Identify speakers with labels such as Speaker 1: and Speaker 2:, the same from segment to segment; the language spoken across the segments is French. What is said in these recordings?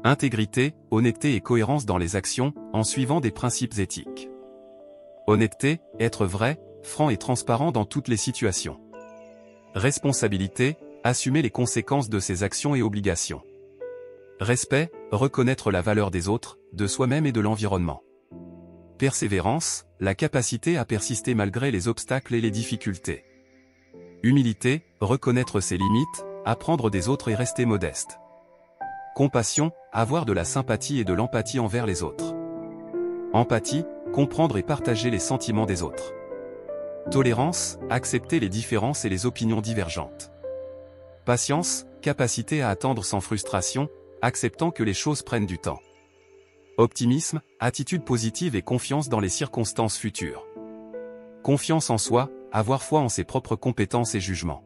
Speaker 1: Intégrité, honnêteté et cohérence dans les actions, en suivant des principes éthiques. Honnêteté, être vrai, franc et transparent dans toutes les situations. Responsabilité, assumer les conséquences de ses actions et obligations. Respect, reconnaître la valeur des autres, de soi-même et de l'environnement. Persévérance, la capacité à persister malgré les obstacles et les difficultés. Humilité, reconnaître ses limites, apprendre des autres et rester modeste. Compassion, avoir de la sympathie et de l'empathie envers les autres. Empathie, comprendre et partager les sentiments des autres. Tolérance, accepter les différences et les opinions divergentes. Patience, capacité à attendre sans frustration, acceptant que les choses prennent du temps. Optimisme, attitude positive et confiance dans les circonstances futures. Confiance en soi, avoir foi en ses propres compétences et jugements.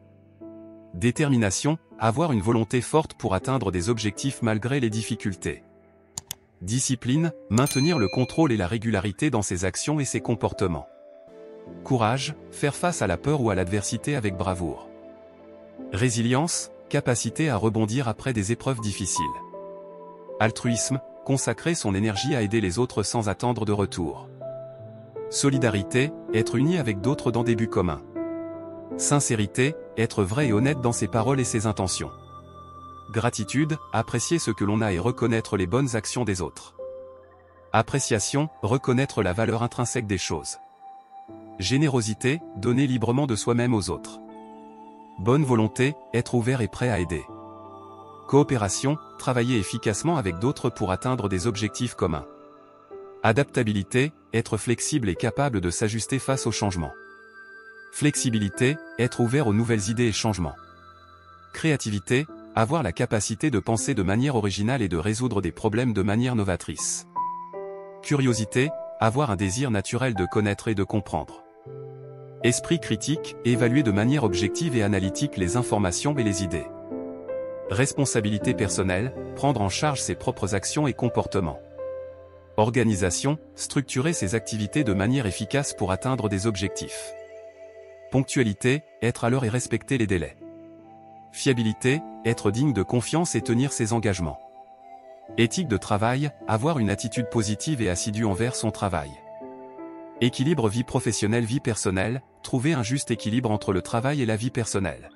Speaker 1: Détermination, avoir une volonté forte pour atteindre des objectifs malgré les difficultés. Discipline, maintenir le contrôle et la régularité dans ses actions et ses comportements. Courage, faire face à la peur ou à l'adversité avec bravoure. Résilience, capacité à rebondir après des épreuves difficiles. Altruisme, consacrer son énergie à aider les autres sans attendre de retour. Solidarité, être uni avec d'autres dans des buts communs. Sincérité, être vrai et honnête dans ses paroles et ses intentions. Gratitude, apprécier ce que l'on a et reconnaître les bonnes actions des autres. Appréciation, reconnaître la valeur intrinsèque des choses. Générosité, donner librement de soi-même aux autres. Bonne volonté, être ouvert et prêt à aider. Coopération, travailler efficacement avec d'autres pour atteindre des objectifs communs. Adaptabilité, être flexible et capable de s'ajuster face aux changements. Flexibilité, être ouvert aux nouvelles idées et changements. Créativité, avoir la capacité de penser de manière originale et de résoudre des problèmes de manière novatrice. Curiosité, avoir un désir naturel de connaître et de comprendre. Esprit critique, évaluer de manière objective et analytique les informations et les idées. Responsabilité personnelle, prendre en charge ses propres actions et comportements. Organisation, structurer ses activités de manière efficace pour atteindre des objectifs. Ponctualité, être à l'heure et respecter les délais. Fiabilité, être digne de confiance et tenir ses engagements. Éthique de travail, avoir une attitude positive et assidue envers son travail. Équilibre vie professionnelle-vie personnelle, trouver un juste équilibre entre le travail et la vie personnelle.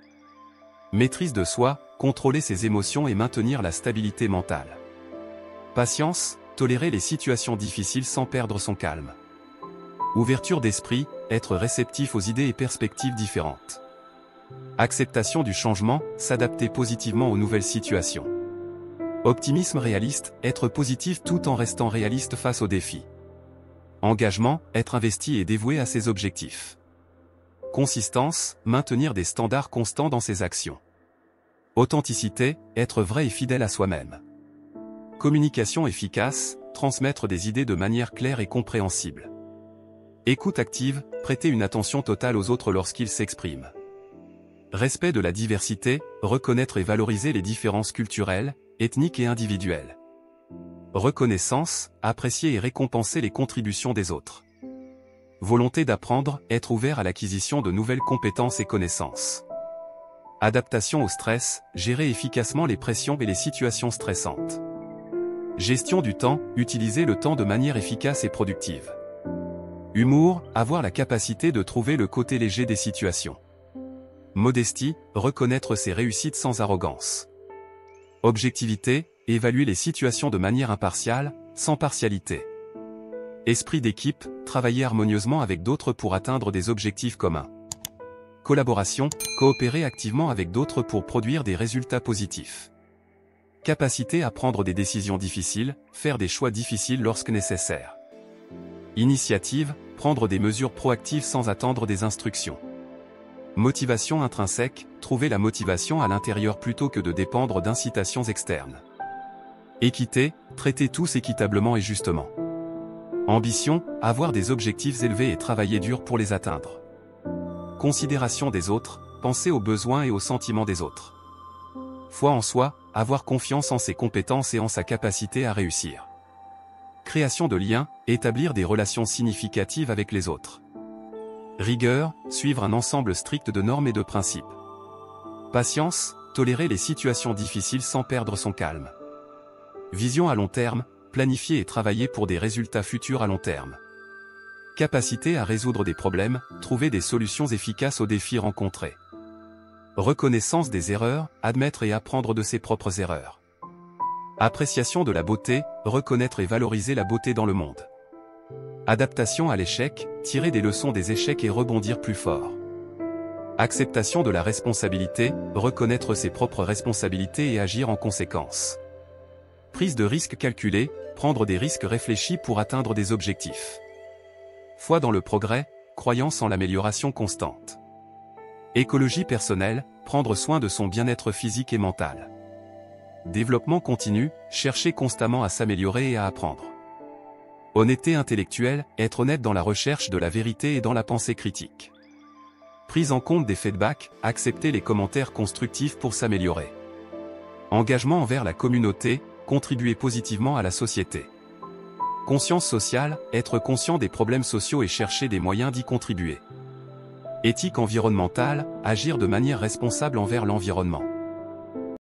Speaker 1: Maîtrise de soi, contrôler ses émotions et maintenir la stabilité mentale. Patience, tolérer les situations difficiles sans perdre son calme. Ouverture d'esprit, être réceptif aux idées et perspectives différentes. Acceptation du changement, s'adapter positivement aux nouvelles situations. Optimisme réaliste, être positif tout en restant réaliste face aux défis. Engagement, être investi et dévoué à ses objectifs. Consistance, maintenir des standards constants dans ses actions. Authenticité, être vrai et fidèle à soi-même. Communication efficace, transmettre des idées de manière claire et compréhensible. Écoute active, prêter une attention totale aux autres lorsqu'ils s'expriment. Respect de la diversité, reconnaître et valoriser les différences culturelles, ethniques et individuelles. Reconnaissance, apprécier et récompenser les contributions des autres. Volonté d'apprendre, être ouvert à l'acquisition de nouvelles compétences et connaissances. Adaptation au stress, gérer efficacement les pressions et les situations stressantes. Gestion du temps, utiliser le temps de manière efficace et productive. Humour, avoir la capacité de trouver le côté léger des situations. Modestie, reconnaître ses réussites sans arrogance. Objectivité, évaluer les situations de manière impartiale, sans partialité. Esprit d'équipe, travailler harmonieusement avec d'autres pour atteindre des objectifs communs. Collaboration, coopérer activement avec d'autres pour produire des résultats positifs. Capacité à prendre des décisions difficiles, faire des choix difficiles lorsque nécessaire. Initiative, prendre des mesures proactives sans attendre des instructions. Motivation intrinsèque, trouver la motivation à l'intérieur plutôt que de dépendre d'incitations externes. Équité, traiter tous équitablement et justement. Ambition, avoir des objectifs élevés et travailler dur pour les atteindre. Considération des autres, penser aux besoins et aux sentiments des autres. Foi en soi, avoir confiance en ses compétences et en sa capacité à réussir. Création de liens, établir des relations significatives avec les autres. Rigueur, suivre un ensemble strict de normes et de principes. Patience, tolérer les situations difficiles sans perdre son calme. Vision à long terme, planifier et travailler pour des résultats futurs à long terme. Capacité à résoudre des problèmes, trouver des solutions efficaces aux défis rencontrés. Reconnaissance des erreurs, admettre et apprendre de ses propres erreurs. Appréciation de la beauté, reconnaître et valoriser la beauté dans le monde. Adaptation à l'échec, tirer des leçons des échecs et rebondir plus fort. Acceptation de la responsabilité, reconnaître ses propres responsabilités et agir en conséquence. Prise de risques calculée, prendre des risques réfléchis pour atteindre des objectifs. Foi dans le progrès, croyance en l'amélioration constante. Écologie personnelle, prendre soin de son bien-être physique et mental. Développement continu, chercher constamment à s'améliorer et à apprendre. Honnêteté intellectuelle, être honnête dans la recherche de la vérité et dans la pensée critique. Prise en compte des feedbacks, accepter les commentaires constructifs pour s'améliorer. Engagement envers la communauté, contribuer positivement à la société. Conscience sociale, être conscient des problèmes sociaux et chercher des moyens d'y contribuer. Éthique environnementale, agir de manière responsable envers l'environnement.